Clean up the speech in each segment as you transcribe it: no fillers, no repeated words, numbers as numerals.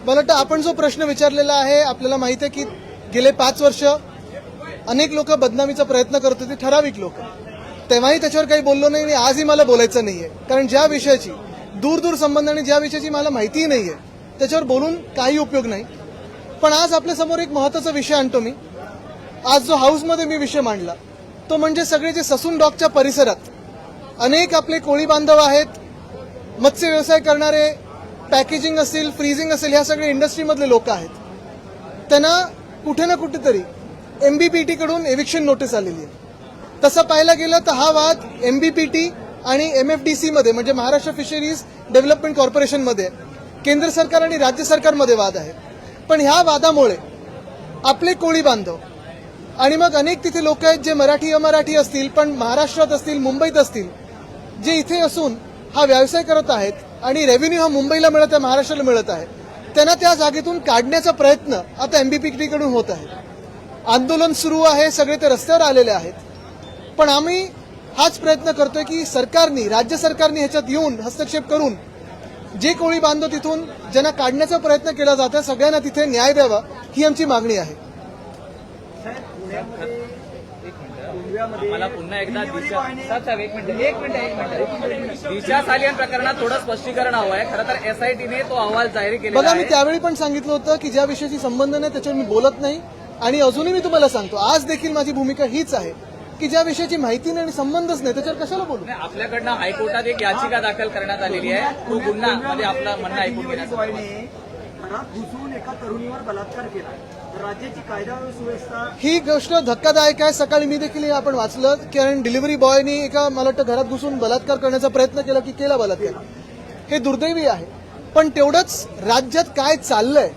मला वाटतं आपण जो प्रश्न विचारलेला आहे, आपल्याला माहिती आहे की गेले 5 वर्ष अनेक लोक बदनामीचा प्रयत्न करत होते, ठराविक लोक. तेव्हाही त्याच्यावर काही बोललो नाही आणि आजही मला बोलायचं नाहीये, कारण ज्या विषयाची दूर संबंध आणि ज्या विषयाची मला माहितीही नाहीये त्याच्यावर बोलून काही उपयोग नाही. पण आज आपल्या समोर एक महत्त्वाचा विषय आणतो मी. आज जो हाऊसमध्ये मी विषय मांडला तो म्हणजे सगळे जे ससून डॉकच्या परिसरात अनेक आपले कोळी बांधव आहेत, मत्स्य व्यवसाय करणारे, पॅकेजिंग असेल, फ्रीजिंग असेल, ह्या सगळे इंडस्ट्रीमधले लोक आहेत. त्यांना कुठे ना कुठेतरी एमबीपीटी कडून एविक्शन नोटीस आलेली आहे. तसं पाहायला गेलं तर हा वाद एमबीपीटी आणि एमएफडीसी मध्ये म्हणजे महाराष्ट्र फिशरीज डेव्हलपमेंट कॉर्पोरेशन मध्ये, केंद्र सरकार आणि राज्य सरकारमध्ये वाद आहे. पण ह्या वादामुळे आपले कोळी बांधव आणि मग अनेक तिथे लोक आहेत जे मराठी अमराठी असतील पण महाराष्ट्रात असतील, मुंबईत असतील, जे इथे असून हा व्यवसाय करत आहेत आणि रेव्हेन्यू हा मुंबईला मिळत आहे, महाराष्ट्राला मिळत आहे, त्यांना त्या जागेतून काढण्याचा प्रयत्न आता एमबीपीटी कडून होत आहे. आंदोलन सुरू आहे, सगळे ते रस्त्यावर आलेले आहेत. पण आम्ही हाच प्रयत्न करतोय की सरकारनी, राज्य सरकारनी ह्याच्यात येऊन हस्तक्षेप करून जे कोळी बांधव तिथून ज्यांना काढण्याचा प्रयत्न केला जात आहे सगळ्यांना तिथे न्याय द्यावा, ही आमची मागणी आहे. मला पुन्हा एकदा दिशा सालियन प्रकरणात थोडं स्पष्टीकरण हवं आहे. खरं तर एसआयटीने तो अहवाल जाहीर केला. बघा, मी त्यावेळी पण सांगितलं होतं की ज्या विषयाशी संबंध नाही त्याच्यावर मी बोलत नाही आणि अजूनही मी तुम्हाला सांगतो, आज देखील माझी भूमिका हीच आहे की ज्या विषयाची माहिती नाही आणि संबंधच नाही त्याच्यावर कशाला बोलू. आपल्याकडनं हायकोर्टात एक याचिका दाखल करण्यात आलेली आहे. तो गुन्हा मध्ये आपलं म्हणणं ऐकून घेण्यासाठी घरात घुसून एका तरुणीवर बलात्कार केला. राज्याची कायदा सुव्यवस्था, ही गोष्ट धक्कादायक आहे. सकाळी मी देखील आपण वाचलं कारण डिलिव्हरी बॉयनी एका, मला वाटतं, घरात घुसून बलात्कार करण्याचा प्रयत्न केला की केला बलात्कार. हे दुर्दैवी आहे. पण तेवढंच राज्यात काय चाललंय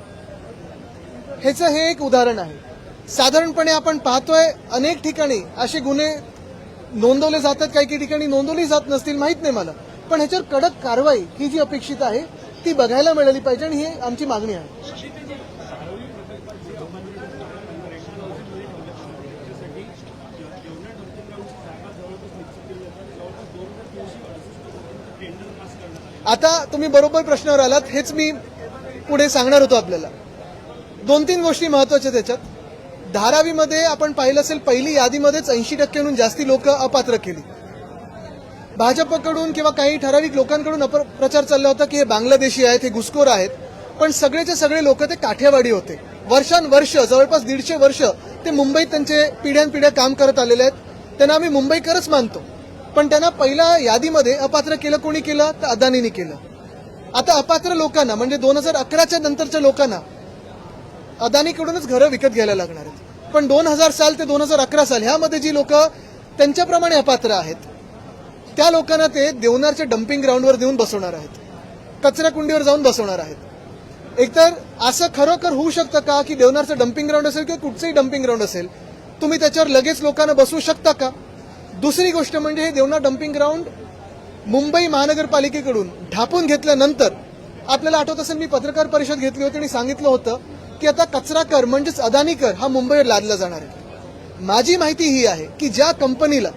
ह्याचं हे एक उदाहरण आहे. साधारणपणे आपण पाहतोय अनेक ठिकाणी असे गुन्हे नोंदवले जातात, काही ठिकाणी नोंदवली जात नसतील, माहित नाही मला. पण ह्याच्यावर कडक कारवाई ही जी अपेक्षित आहे ती बघायला मिळाली पाहिजे आणि ही आमची मागणी आहे. आता तुम्ही बरोबर प्रश्नावर आलात. हेच मी पुढे सांगणार होतो. आपल्याला 2-3 गोष्टी महत्वाच्या त्याच्यात. धारावीमध्ये आपण पाहिलं असेल, पहिली यादीमध्येच 80%हून जास्ती लोक अपात्र केली. भाजपकडून किंवा काही ठराविक लोकांकडून प्रचार चालला होता की हे बांगलादेशी आहेत, हे घुसखोर आहेत. पण सगळेचे सगळे लोक ते काठेवाडी होते. वर्षानुवर्ष, जवळपास 150 वर्ष ते मुंबईत त्यांचे पिढ्यानपिढ्या काम करत आलेले आहेत. त्यांना आम्ही मुंबईकरच मानतो. पण त्यांना पहिल्या यादीमध्ये अपात्र केलं. कोणी केलं तर अदानींनी केलं. आता अपात्र लोकांना म्हणजे 2011च्या नंतरच्या लोकांना अदानीकडूनच घरं विकत घ्यायला लागणार आहेत. पण 2000 साल ते 2011 साल ह्यामध्ये जी लोक त्यांच्याप्रमाणे अपात्र आहेत त्या लोकांना ते देवनारच्या डम्पिंग ग्राउंडवर देऊन बसवणार आहेत, कचरा कुंडीवर जाऊन बसवणार आहेत. एकतर असं खरोखर होऊ शकतं का की देवनारचं डम्पिंग ग्राउंड असेल किंवा कुठचंही डम्पिंग ग्राउंड असेल, तुम्ही त्याच्यावर लगेच लोकांना बसवू शकता का? दुसरी गोष्ट म्हणजे हे देवनार डम्पिंग ग्राउंड मुंबई महानगरपालिकेकडून ढापून घेतल्यानंतर आपल्याला आठवत असेल, मी पत्रकार परिषद घेतली होती आणि सांगितलं होतं की आता कचरा कर म्हणजेच अदानी कर हा मुंबईवर लादला जाणार आहे. माझी माहिती ही आहे की ज्या कंपनीला,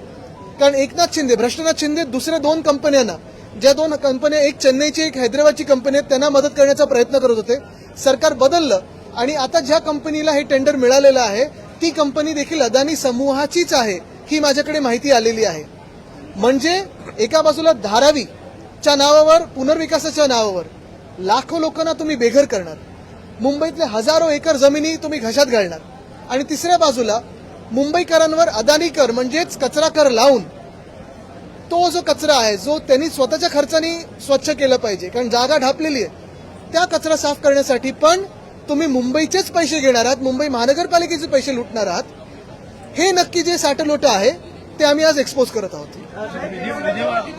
कारण एकनाथ शिंदे, भ्रष्टनाथ शिंदे दुसऱ्या 2 कंपन्यांना, ज्या 2 कंपन्या, एक चेन्नईची एक हैदराबादची कंपनी आहे, त्यांना मदत करण्याचा प्रयत्न करत होते. सरकार बदललं आणि आता ज्या कंपनीला हे टेंडर मिळालेलं आहे ती कंपनी देखील अदानी समूहाचीच आहे, ही माझ्याकडे माहिती आलेली आहे. म्हणजे एका बाजूला धारावीच्या नावावर, पुनर्विकासाच्या नावावर लाखो लोकांना तुम्ही बेघर करणार, मुंबईतले हजारो एकर जमिनी तुम्ही घशात घालणार, आणि तिसऱ्या बाजूला मुंबईकरांवर अदानी कर म्हणजेच कचरा कर लावून तो जो कचरा आहे जो त्यांनी स्वतःच्या खर्चाने स्वच्छ केलं पाहिजे, कारण जागा ढापलेली आहे, त्या कचरा साफ करण्यासाठी पण तुम्ही मुंबईचेच पैसे घेणार आहात, मुंबई महानगरपालिकेचे पैसे लुटणार आहात. हे नक्की जे साठलोट आहे ते आम्ही आज एक्सपोज करत आहोत.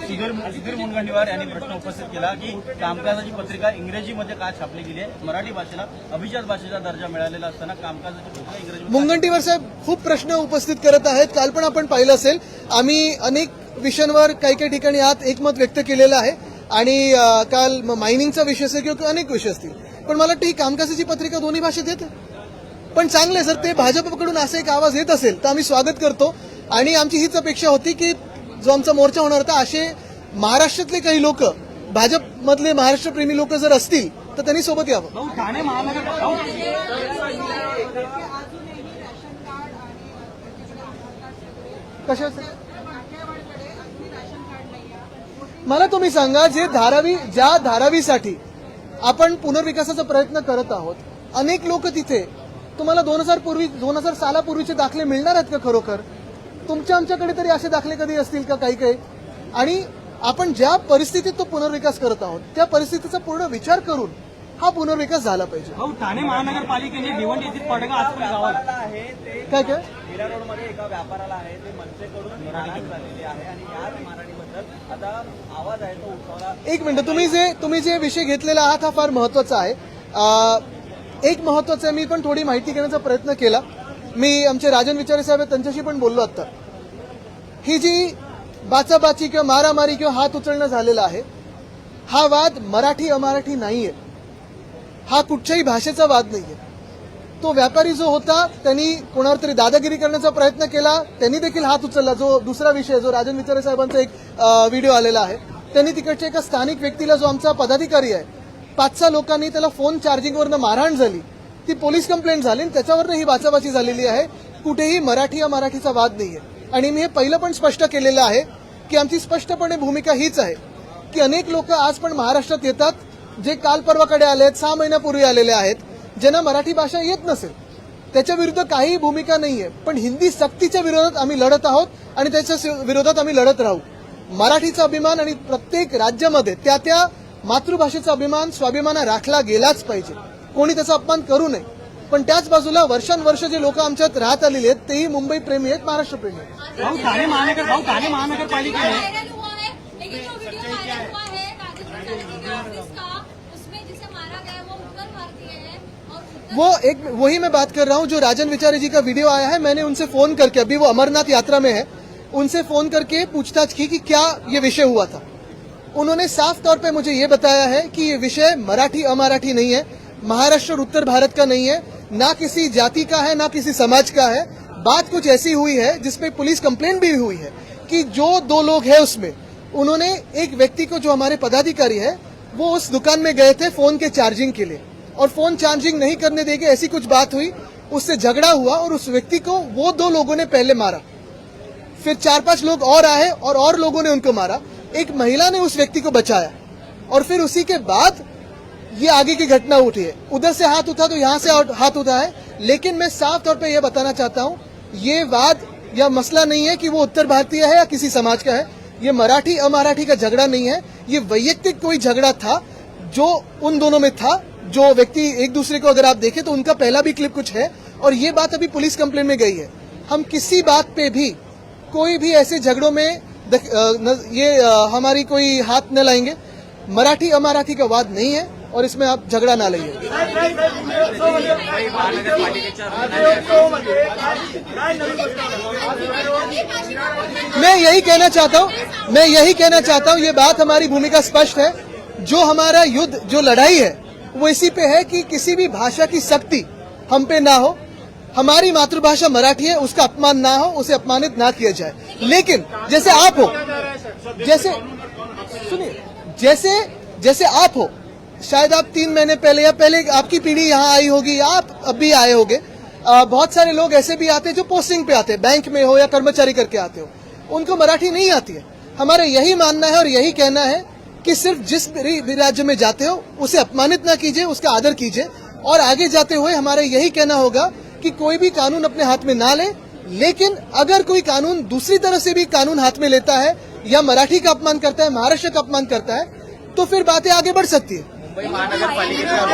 सुधीर मुनगंटीवार यांनी प्रश्न उपस्थित केला की कामकाजाची पत्रिका इंग्रजीमध्ये का छापली गेली आहे, मराठी भाषेला अभिजात भाषेचा दर्जा मिळालेला असताना कामकाजाची पत्रिका इंग्रजी. मुनगंटीवार साहेब खूप प्रश्न उपस्थित करत आहेत. काल पण आपण पाहिलं असेल, आम्ही अनेक विषयांवर काही ठिकाणी आत एकमत व्यक्त केलेलं आहे आणि काल मायनिंगचा विषय असेल किंवा अनेक विषय असतील. पण मला वाटतं ही कामकाजाची पत्रिका दोन्ही भाषेत येते. पण चांगले, जर ते भाजपकडून असा एक आवाज येत असेल तर आम्ही स्वागत करतो. आणि आमची हीच अपेक्षा होती की जो आमचा मोर्चा होणार होता, असे महाराष्ट्रातले काही लोक, भाजपमधले महाराष्ट्रप्रेमी लोक जर असतील तर त्यांनी सोबत यावं. भाऊ ठाणे महानगर कशाचं मला तुम्ही सांगा, ज्या धारावीसाठी आपण पुनर्विकासाचा प्रयत्न करत आहोत, अनेक लोक तिथे तुम्हाला 2000 सालापूर्वीचे दाखले मिळणार आहेत का खरोखर? आमच्याकडे तरी असे दाखले कधी असतील का? काही आणि आपण ज्या परिस्थितीत तो पुनर्विकास करत आहोत त्या परिस्थितीचा पूर्ण विचार करून हा पुनर्विकास झाला पाहिजे. भाऊ ठाणे महानगरपालिकेने भिवंडी येथील पडगा आजपर्यंत गावाला आहे ते काय मीरा रोडमध्ये एका व्यापाराला आहे ते मनसेकडून मारहाण झालेली आहे आणि याच मारहाणीबद्दल आता आवाज आहे तो उठवला. एक मिनिट, तुम्ही जे विषय घेतलेला आहात हा फार महत्वाचा आहे. एक महत्वाचं आहे, मी पण थोडी माहिती घेण्याचा प्रयत्न केला. मी आमचे राजन विचारे साहेब आहेत त्यांच्याशी पण बोललो आता. ही जी बाचाबाची किंवा मारामारी किंवा हात उचलणं झालेला आहे, हा वाद मराठी अमराठी नाहीये, हा कुठच्याही भाषेचा वाद नाहीये. तो व्यापारी जो होता त्यांनी कोणावर तरी दादागिरी करण्याचा प्रयत्न केला, त्यांनी देखील हात उचलला. जो दुसरा विषय जो राजन विचारे साहेबांचा एक व्हिडिओ आलेला आहे, त्यांनी तिकडच्या एका स्थानिक व्यक्तीला, जो आमचा पदाधिकारी आहे, 5-6 लोकांनी त्याला फोन चार्जिंगवरनं मारहाण झाली, ती पोलीस कंप्लेंट झाली आणि त्याच्यावरनं ही बाचाबाची झालेली आहे. कुठेही मराठी अमराठीचा वाद नाहीये. आणि मी हे पहिलं पण स्पष्ट केलेलं आहे की आमची स्पष्टपणे भूमिका हीच आहे की अनेक लोक आज पण महाराष्ट्रात येतात, जे काल परवाकडे आले आहेत, 6 महिन्यापूर्वी आलेले आहेत, ज्यांना मराठी भाषा येत नसेल, त्याच्या विरुद्ध काही भूमिका नाहीये. पण हिंदी सक्तीच्या विरोधात आम्ही लढत आहोत आणि त्याच्या विरोधात आम्ही लढत राहू. मराठीचा अभिमान आणि प्रत्येक राज्यामध्ये त्या मातृभाषेचा अभिमान, स्वाभिमान राखला गेलाच पाहिजे. कोणी त्याचा अपमान करू नये. पण त्याच बाजूला वर्षानुवर्ष जे लोक आमच्यात राहत आलेले आहेत तेही मुंबई प्रेमी आहेत, महाराष्ट्र प्रेमी आहेत. भाऊ ठाणे महानगरपालिकेने वायरल हुआ है, लेकिन जो वीडियो वायरल हुआ है राजन विचारे के ऑफिस का, उसमें जिसे मारा गया है वो उत्तर भारतीय है और वही मैं बात कर रहा हूँ. जो राजन विचारे जी का वीडियो आया है, मैंने उनसे फोन करके, अभी वो अमरनाथ यात्रा में है, उनसे फोन करके पूछताछ की कि क्या ये विषय हुआ था. उन्होंने साफ तौर पे मुझे ये बताया है कि ये विषय मराठी अमराठी नहीं है, महाराष्ट्र और उत्तर भारत का नहीं है, ना किसी जाति का है, ना किसी समाज का है. बात कुछ ऐसी हुई है जिसपे पुलिस कंप्लेंट भी हुई है कि जो 2 लोग हैं उसमें, उन्होंने एक व्यक्ति को, जो हमारे पदाधिकारी है, वो उस दुकान में गए थे फोन के चार्जिंग के लिए, और फोन चार्जिंग नहीं करने देके ऐसी कुछ बात हुई, उससे झगड़ा हुआ और उस व्यक्ति को वो 2 लोगों ने पहले मारा. फिर 4-5 लोग और आए और लोगों ने उनको मारा. एक महिला ने उस व्यक्ति को बचाया और फिर उसी के बाद ये आगे की घटना उठी है. उधर से हाथ उठा तो यहाँ से हाथ उठा है. लेकिन मैं साफ तौर पे ये बताना चाहता हूँ, ये वाद या मसला नहीं है कि वो उत्तर भारतीय है या किसी समाज का है. ये मराठी अमराठी का झगड़ा नहीं है, ये वैयक्तिक कोई झगड़ा था जो उन दोनों में था. जो व्यक्ति एक दूसरे को, अगर आप देखें तो उनका पहला भी क्लिप कुछ है, और ये बात अभी पुलिस कंप्लेंट में गई है. हम किसी बात पे भी, कोई भी ऐसे झगड़ों में हमारी कोई हाथ न लाएंगे. मराठी अमराठी का वाद नहीं है और इसमें आप झगड़ा ना लाइए. मैं यही कहना चाहता हूँ, ये बात हमारी भूमिका स्पष्ट है. जो हमारा युद्ध, जो लड़ाई है, वो इसी पे है कि किसी भी भाषा की सख्ती हम पे ना हो. हमारी मातृभाषा मराठी है, उसका अपमान ना हो, उसे अपमानित ना किया जाए. लेकिन जैसे आप हो, जैसे आप हो, शायद आप 3 महीने पहले या पहले आपकी पीढ़ी यहाँ आई होगी, या आप अब भी आए होंगे. बहुत सारे लोग ऐसे भी आते हैं जो पोस्टिंग पे आते हैं, बैंक में हो या कर्मचारी करके आते हो, उनको मराठी नहीं आती है. हमारा यही मानना है और यही कहना है कि सिर्फ जिस भी राज्य में जाते हो उसे अपमानित ना कीजिए, उसका आदर कीजिए. और आगे जाते हुए हमारा यही कहना होगा कि कोई भी कानून अपने हाथ में ना ले, लेकिन अगर कोई कानून दूसरी तरह से भी कानून हाथ में लेता है या मराठी का अपमान करता है, महाराष्ट्र का अपमान करता है, तो फिर बातें आगे बढ़ सकती है. मुंबई महानगरपालिकेच्या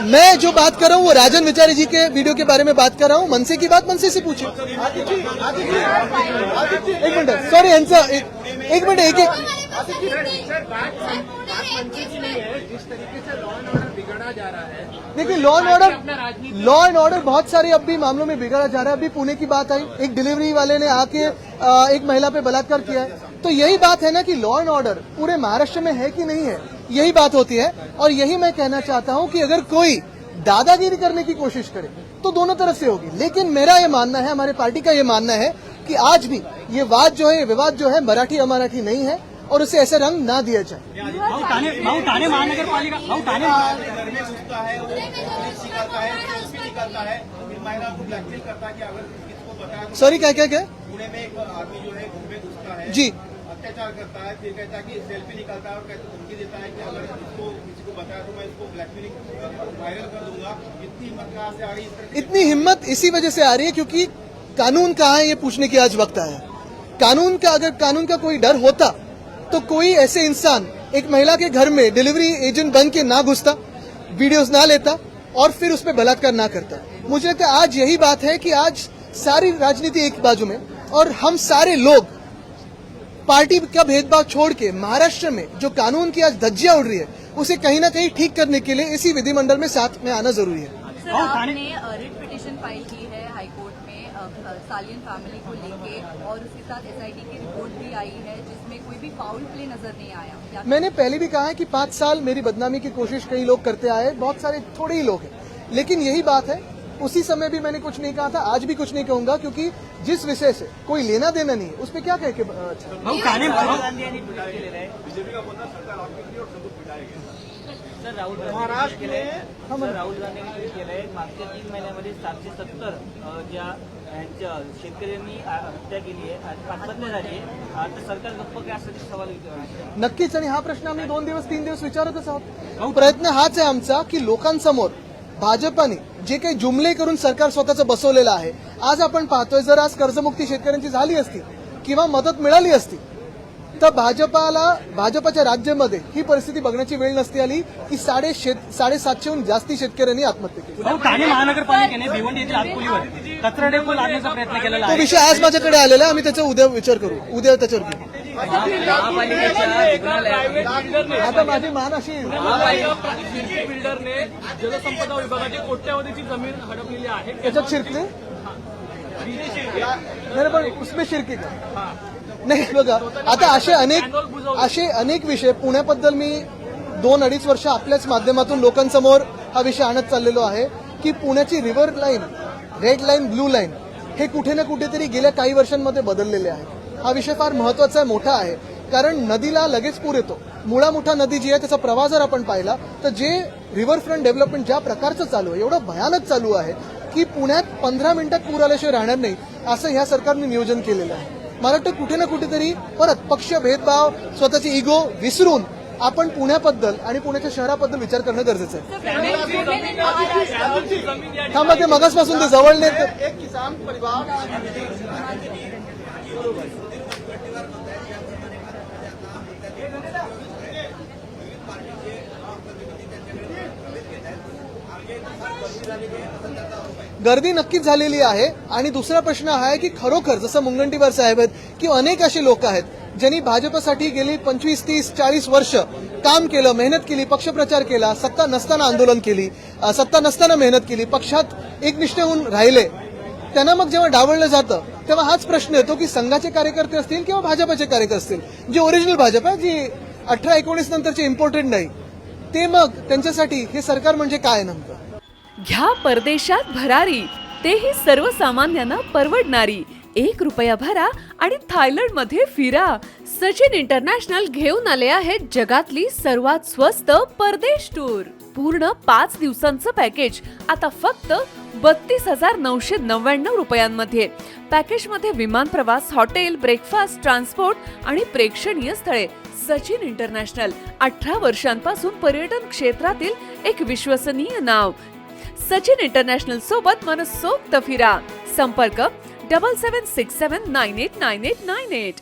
मैं जो बात कर रहा हूँ वो राजन विचारे जी के वीडियो के बारे में बात कर रहा हूँ. मनसे की बात मनसे से पूछिए. एक मिनट, सॉरी, एक मिनट, एक देखिए, लॉ एंड ऑर्डर बहुत सारे अब भी मामलों में बिगड़ा जा रहा है. अभी पुणे की बात आई, एक डिलीवरी वाले ने आके एक महिला पे बलात्कार किया है. तो यही बात है ना कि लॉ एंड ऑर्डर पूरे महाराष्ट्र में है कि नहीं है, यही बात होती है. और यही मैं कहना चाहता हूं कि अगर कोई दादागिरी करने की कोशिश करे तो दोनों तरफ से होगी. लेकिन मेरा ये मानना है, हमारे पार्टी का ये मानना है कि आज भी ये वाद जो है, विवाद जो है मराठी अमराठी नहीं है और उसे ऐसे रंग ना दिया जाए। ठाणे महानगरपालिका घर में घुसता है, वो पुलिस निकालता है, सेल्फी निकालता है, फिर महिला को ब्लैकमेल करता है कि अगर किसको बताया तो सॉरी, क्या क्या क्या? पुणे में एक आदमी जो है घर में घुसता है, जी, अत्याचार करता है, फिर कहता है कि सेल्फी निकालता है और कहता धमकी देता है कि अगर इसको किसी को बताया तो मैं इसको ब्लैकमेलिंग वायरल कर दूंगा। इतनी हिम्मत कहाँ से आ रही है इस तरह की? इतनी हिम्मत इसी वजह से आ रही है क्योंकि कानून कहाँ है ये पूछने की आज वक्त आया है। अगर कानून का कोई डर होता तो कोई ऐसे इंसान एक महिला के घर में डिलीवरी एजेंट बन के ना घुसता, वीडियोस ना लेता और फिर उस पर बलात्कार ना करता। मुझे लगता है आज यही बात है कि आज सारी राजनीति एक बाजू में और हम सारे लोग पार्टी का भेदभाव छोड़ के महाराष्ट्र में जो कानून की आज धज्जियां उड़ रही है उसे कहीं ना कहीं ठीक करने के लिए इसी विधिमंडल में साथ में आना जरूरी है। सर, आपने रिट पिटीशन फाइल की है हाईकोर्ट में सालियन फैमिली को लेके और उसके साथ एसआईटी की रिपोर्ट भी आई है जिसमें कोई भी फाउल प्ले नजर नहीं आया। क्या मैंने पहले भी कहा है कि 5 साल मेरी बदनामी की कोशिश कई लोग करते आए, बहुत सारे थोड़े ही लोग हैं, लेकिन यही बात है। उसी समय भी मैंने कुछ नहीं कहा था, आज भी कुछ नहीं कहूंगा क्योंकि जिस विषय से कोई लेना देना नहीं है उस पर क्या कह के सर राहुल गांधी राहुल गांधींनी ट्विट केलंय मागच्या 3 महिन्यामध्ये 770 ज्या यांच्या शेतकऱ्यांनी हत्या केली आहे आणि आत्महत्या झाली आहे, तर सरकार गप्प काय असा सवाल विचारला। नक्कीच, आणि हा प्रश्न आम्ही 2-3 दिवस विचारतच आहोत। प्रयत्न हाच आहे आमचा की लोकांसमोर भाजपाने जे काही जुमले करून सरकार स्वतःचं बसवलेलं आहे, आज आपण पाहतोय जर आज कर्जमुक्ती शेतकऱ्यांची झाली असती किंवा मदत मिळाली असती तर भाजपाच्या राज्यामध्ये ही परिस्थिती बघण्याची वेळ नसती आली की 750हून जास्ती शेतकऱ्यांनी आत्महत्या केली। ठाणे महानगरपालिकेने भिवंडी येथील आतपुलीवर कचरा डेपो लादण्याचा प्रयत्न केलेला तो आहे। विषय आज माझ्याकडे आलेला आहे, आम्ही त्याचा उद्या विचार करू, उद्या त्याच्यावर घेऊ। महापालिकेच्या रुग्णालयात आता माझी मान अशी बिल्डरने जलसंपदा विभागाची कोट्यावधीची जमीन हडपलेली आहे। त्याच्यात शिरकले नाही, पण उसमें शिरके का नाही बघा। आता असे अनेक विषय पुण्याबद्दल मी 2-2.5 वर्ष आपल्याच माध्यमातून लोकांसमोर हा विषय आणत चाललेलो आहे की पुण्याची river line, red line, blue line हे कुठे ना कुठेतरी गेल्या काही वर्षांमध्ये बदललेले आहे। हा विषय फार महत्वाचा आहे, मोठा आहे, कारण नदीला लगेच पूर येतो। मुळा मुठा नदी जी आहे त्याचा प्रवाह जर आपण पाहिला तर जे रिव्हरफ्रंट डेव्हलपमेंट ज्या प्रकारचं चालू आहे, एवढं भयानक चालू आहे की पुण्यात 15 मिनिटात पूर आल्याशिवाय राहणार नाही असं ह्या सरकारने नियोजन केलेलं आहे। मला वाटतं कुठे ना कुठेतरी परत पक्ष भेदभाव, स्वतःची इगो विसरून आपण पुण्याबद्दल आणि पुण्याच्या शहराबद्दल विचार करणं गरजेचं आहे। थांबा, ते मगासपासून ते जवळ नाही। एक किसान परिवार गर्दी नक्कीच झालेली आहे आणि दुसरा प्रश्न हा आहे की खरोखर जसं मुनगंटीवार साहेब आहेत किंवा अनेक असे लोक आहेत ज्यांनी भाजपसाठी गेली 25, 30, 40 वर्ष काम केलं, मेहनत केली, पक्षप्रचार केला, सत्ता नसताना आंदोलन केली, सत्ता नसताना मेहनत केली, पक्षात एकनिष्ठ होऊन राहिले, त्यांना मग जेव्हा डावललं जातं तेव्हा हाच प्रश्न येतो की संघाचे कार्यकर्ते असतील किंवा भाजपचे कार्यकर्ते असतील, जे ओरिजिनल भाजप आहे, जी 18-19 नंतरचे इम्पोर्टेड नाही, ते मग त्यांच्यासाठी हे सरकार म्हणजे काय नेमकं? घ्या परदेशात भरारी, तेही सर्वसामान्यांना परवडणारी। 1 रुपया भरा आणि थायलंडमध्ये फिरा। सचिन इंटरनॅशनल घेऊन आले आहेत जगातली सर्वात स्वस्त परदेश टूर। पूर्ण 5 दिवसांचं पॅकेज आता फक्त 32,999 रुपयांमध्ये। पॅकेजमध्ये विमान प्रवास, हॉटेल, ब्रेकफास्ट, ट्रान्सपोर्ट आणि प्रेक्षणीय स्थळे। सचिन इंटरनॅशनल 18 वर्षांपासून पर्यटन क्षेत्रातील एक विश्वसनीय नाव। सचिन इंटरनॅशनल सोबत मनसोक्त फिरा। संपर्क 7767989898।